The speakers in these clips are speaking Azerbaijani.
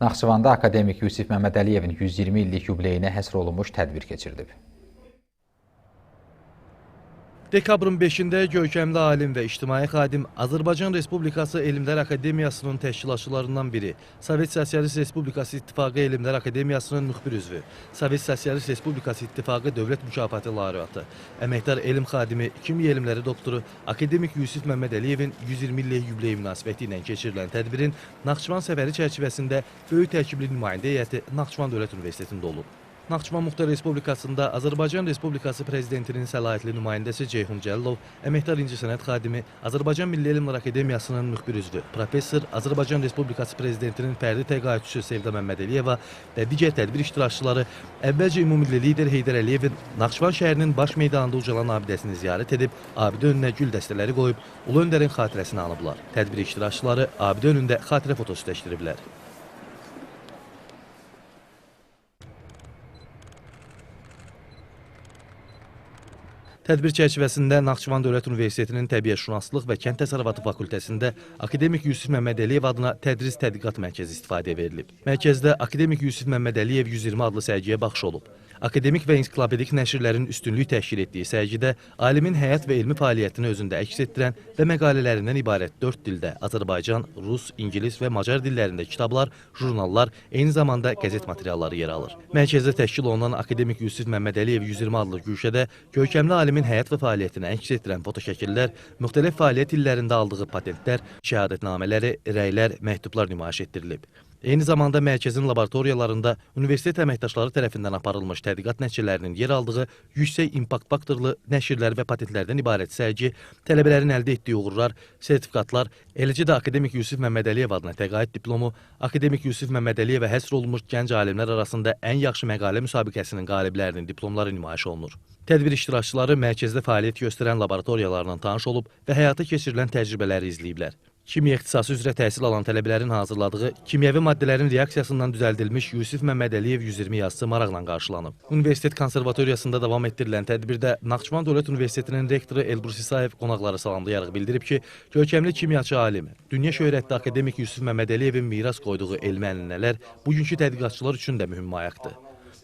Naxçıvanda akademik Yusif Məmmədəliyevin 120 illik yubileyinə həsr olunmuş tədbir keçirilib. Dekabrın 5-də görkəmli alim və ictimai xadim Azərbaycan Respublikası Elmlər Akademiyasının təşkilatçılarından biri, Sovet Sosialist Respublikası İttifaqı Elmlər Akademiyasının müxbir üzvü, Sovet Sosialist Respublikası İttifaqı Dövlət Mükafatı laureatı, əməkdar elm xadimi, kimya elmləri doktoru akademik Yusif Məmmədəliyevin 120 illik yubileyi münasibəti ilə keçirilən tədbirin Naxçıvan səfəri çərçivəsində böyük tərkibli nümayəndə heyəti Naxçıvan Dövlət Universitetində olub. Naxçıvan Muxtar Respublikasında Azərbaycan Respublikası Prezidentinin səlahiyyətli nümayəndəsi Ceyhun Cəlilov, əməkdar incəsənət xadimi, Azərbaycan Milli Elmlər Akademiyasının müxbir üzvü, professor, Azərbaycan Respublikası Prezidentinin fərdi təqaüdçüsü Sevda Məmmədəliyeva və digər tədbir iştirakçıları əvvəlcə ümumilli lider Heydər Əliyevin Naxçıvan şəhərinin baş meydanında ucalan abidəsini ziyarət edib, abidə önünə gül dəstələri qoyub, Ulu Öndərin xatirəsini anıblar. Tədbir iştirakçıları abidə önündə xatirə fotosu çəkdiriblər. Tədbir çərçivəsində Naxçıvan Dövlət Universitetinin Təbiətşünaslıq və Kənd Təsərrüfatı fakültəsində akademik Yusif Məmmədəliyev adına tədris tədqiqat mərkəzi istifadəyə verilib. Mərkəzdə akademik Yusif Məmmədəliyev 120 adlı sərgiyə baxış olub. Akademik və ensiklopedik nəşrlərin üstünlük təşkil etdiyi sərgidə alimin həyat və elmi fəaliyyətini özündə əks etdirən və məqalələrindən ibarət 4 dildə Azərbaycan, Rus, İngilis və Macar dillərində kitablar, jurnallar, eyni zamanda qəzet materialları yer alır. Mərkəzdə təşkil olunan akademik Yusif Məmmədəliyev 120 adlı güşədə görkəmli alimin həyat və fəaliyyətini əks etdirən fotoşəkillər, müxtəlif fəaliyyət illərində aldığı patentlər, şəhadətnamələri, rəylər, məktublar nümayiş etdirilib. Eyni zamanda mərkəzin laboratoriyalarında universitet əməkdaşları tərəfindən aparılmış tədqiqat nəticələrinin yer aldığı yüksək impakt faktorlu nəşrlər və patentlərdən ibarət sərgi, tələbələrin əldə etdiyi uğurlar, sertifikatlar, eləcə də akademik Yusif Məmmədəliyev adına təqaüd diplomu, akademik Yusif Məmmədəliyevə həsr olunmuş gənc alimlər arasında ən yaxşı məqalə müsabiqəsinin qaliblərinin diplomları nümayiş olunur. Tədbir iştirakçıları mərkəzdə fəaliyyət göstərən laboratoriyalarla tanış olub və həyata keçirilən təcrübələri izləyiblər. Kimya ixtisası üzrə təhsil alan tələbələrin hazırladığı kimyəvi maddələrin reaksiyasından düzəldilmiş Yusif Məmmədəliyev 120 yazısı maraqla qarşılanıb. Universitet konservatoriyasında davam etdirilən tədbirdə Naxçıvan Dövlət Universitetinin rektoru Elbrus İsayev qonaqları salamlayaraq bildirib ki, görkəmli kimyaçı alimi, dünya şöhrətli akademik Yusuf Məmmədəliyevin miras qoyduğu elmi ənənələr bugünkü tədqiqatçılar üçün də mühüm mayaqdır.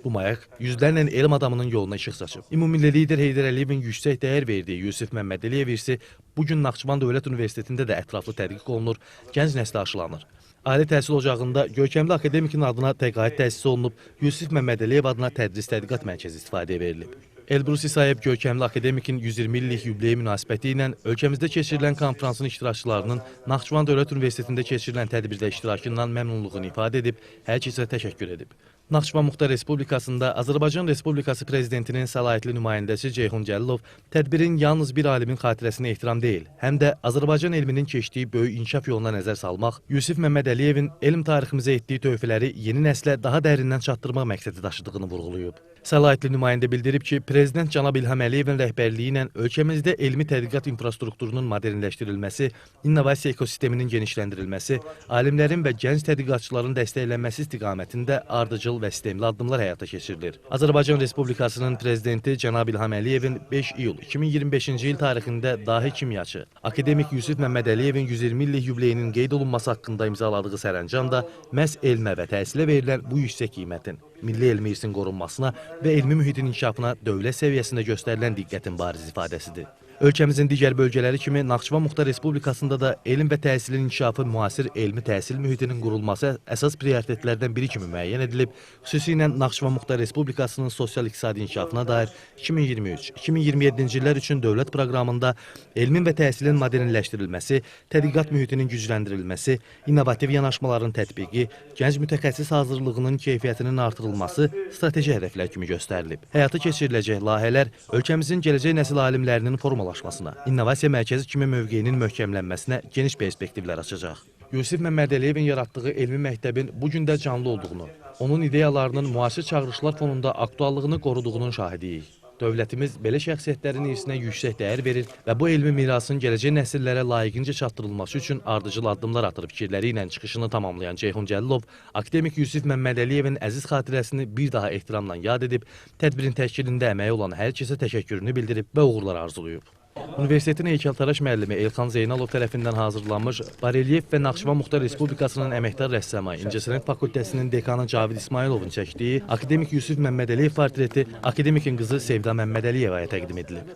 Bu mayaq yüzlərlə elm adamının yoluna işıq saçıb. Ümumilli lider Heydər Əliyevin yüksək dəyər verdiyi Yusif Məmmədəliyev irsi bugün Naxçıvan Dövlət Universitetində də ətraflı tədqiq olunur, gənc nəslə aşılanır. Ali təhsil ocağında görkəmli akademikin adına təqaüd təsis olunub, Yusif Məmmədəliyev adına tədris tədqiqat mərkəzi istifadəyə verilib. Elbrus İsayev görkəmli akademikin 120 illik yubileyi münasibəti ilə ölkəmizdə keçirilən konferansın iştirakçılarının Naxçıvan Dövlət Universitetində keçirilən tədbirdə iştirakından məmnunluğunu ifadə edib, hər kəsə təşəkkür edib. Naxçıvan Muxtar Respublikasında Azərbaycan Respublikası Prezidentinin səlahiyyətli nümayəndəsi Ceyhun Cəlilov tədbirin yalnız bir alimin xatirəsinə ehtiram deyil, həm də Azərbaycan elminin keçdiyi böyük inkişaf yoluna nəzər salmaq, Yusif Məmmədəliyevin elm tariximizə etdiyi töhfələri yeni nəslə daha dərindən çatdırmaq məqsədi daşıdığını vurğulayıb. Səlahiyyətli nümayəndə bildirib ki, Prezident Cənab İlham Əliyevin rəhbərliyi ilə ölkəmizdə elmi tədqiqat infrastrukturunun modernləşdirilməsi, innovasiya ekosisteminin genişləndirilməsi, alimlərin və gənc tədqiqatçıların dəstəklənməsi istiqamətində ardıcıl və sistemli addımlar həyata keçirilir. Azərbaycan Respublikasının Prezidenti Cənab İlham Əliyevin 5 iyul 2025-ci il tarixində dahi kimyaçı, akademik Yusif Məmmədəliyevin 120 illik yubileyinin qeyd olunması haqqında imzaladığı sərəncam da məhz elmə və təhsilə verilən bu yüksək qiymətin, milli elmi irsin qorunmasına və elmi mühitin inkişafına dövlət səviyyəsində göstərilən diqqətin bariz ifadəsidir. Ölkəmizin digər bölgələri kimi Naxçıvan Muxtar Respublikasında da elm və təhsilin inkişafı müasir elmi təhsil mühitinin qurulması əsas prioritetlərdən biri kimi müəyyən edilib, xüsusilə Naxçıvan Muxtar Respublikasının sosial-iqtisadi inkişafına dair 2023-2027-ci illər üçün dövlət proqramında elmin və təhsilin modernləşdirilməsi, tədqiqat mühitinin gücləndirilməsi, innovativ yanaşmaların tətbiqi, gənc mütəxəssis hazırlığının keyfiyyətinin artırılması strateji hədəflər kimi göstərilib. Həyata keçiriləcək layihələr ölkəmizin gələcək nəsil alimlərinin formalaşmasına, innovasiya mərkəzi kimi mövqeyinin möhkəmlənməsinə geniş perspektivlər açacaq. Yusif Məmmədəliyevin yaratdığı elmi məktəbin bugün də canlı olduğunu, onun ideyalarının müasir çağırışlar fonunda aktuallığını qoruduğunun şahidiyik. Dövlətimiz belə şəxsiyyətlərin irsinə yüksək dəyər verir və bu elmi mirasın gələcək nəsillərə layiqincə çatdırılması üçün ardıcıl addımlar atır fikirləri ilə çıxışını tamamlayan Ceyhun Cəlilov, akademik Yusif Məmmədəliyevin əziz xatirəsini bir daha ehtiramla yad edib, tədbirin təşkilində əməyi olan hər kəsə təşəkkürünü bildirib və uğurlar arzulayıb. Universitetin heykəltaraş müəllimi Elxan Zeynalov tərəfindən hazırlanmış Barelyef və Naxçıvan Muxtar Respublikasının əməkdar rəssamı İncəsənət Fakültəsinin dekanı Cavid İsmayılovun çəkdiyi akademik Yusif Məmmədəliyev portreti akademikin qızı Sevda Məmmədəliyevaya təqdim edilib.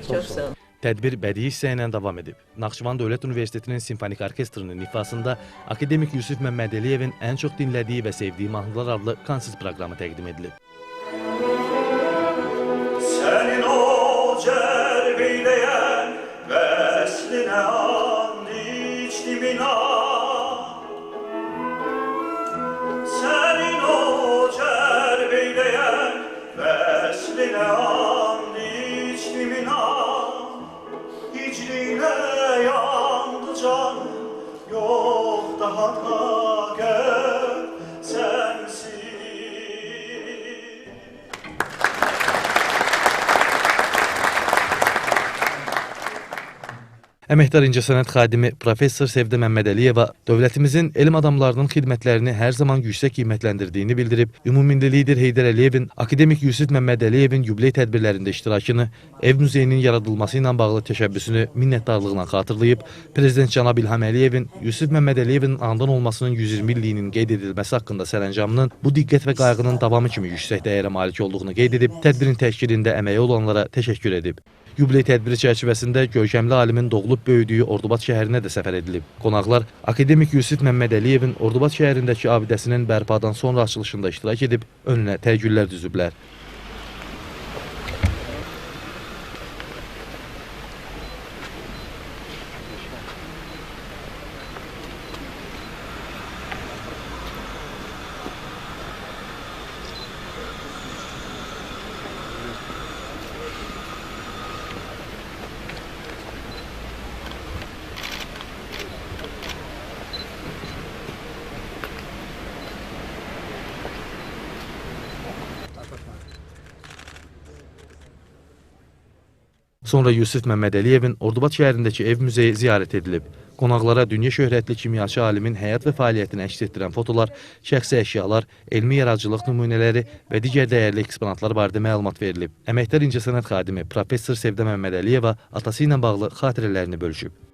Çox sağ olun. Tədbir bədii hissə ilə davam edib. Naxçıvan Dövlət Universitetinin simfonik orkestrinin ifasında akademik Yusif Məmmədəliyevin ən çox dinlədiyi və sevdiyi mahnılar adlı konsert proqramı təqdim edilib. Senin o cerbeyleyen vesline and içtim inan. Senin o cerbeyleyen vesline and içtim inan. Hicrine yandı canım, yok daha takat sensin. Əməkdar İncəsənət xadimi Professor Sevda Məmmədəliyeva dövlətimizin elm adamlarının xidmətlərini hər zaman yüksək qiymətləndirdiyini bildirib, ümumilli lider Heydər Əliyevin akademik Yusif Məmmədəliyevin yubiley tədbirlərində iştirakını, ev muzeyinin yaradılması ilə bağlı təşəbbüsünü minnətdarlıqla xatırlayıb, Prezident cənab İlham Əliyevin Yusuf Məmmədəliyevin anadan olmasının 120 illiyinin qeyd edilməsi haqqında sərəncamının bu diqqət və qayğının davamı kimi yüksək dəyərə malik olduğunu qeyd edib, tədbirin təşkilində əməyi olanlara təşəkkür edib. Yubiley tədbiri çərçivəsində görkəmli alimin doğulub böyüdüyü Ordubad şəhərinə də səfər edilib. Qonaqlar akademik Yusif Məmmədəliyevin Ordubad şəhərindəki abidəsinin bərpadan sonra açılışında iştirak edib, önünə təgüllər düzüblər. Sonra Yusif Məmmədəliyevin Ordubad şəhərindəki ev muzeyi ziyarət edilib. Qonaqlara dünya şöhrətli kimyaçı alimin həyat və fəaliyyətini əks etdirən fotolar, şəxsi əşyalar, elmi yaradıcılıq nümunələri və digər dəyərli eksponatlar barədə məlumat verilib. Əməkdar İncəsənət xadimi Professor Sevda Məmmədəliyeva atası ilə bağlı xatirələrini bölüşüb.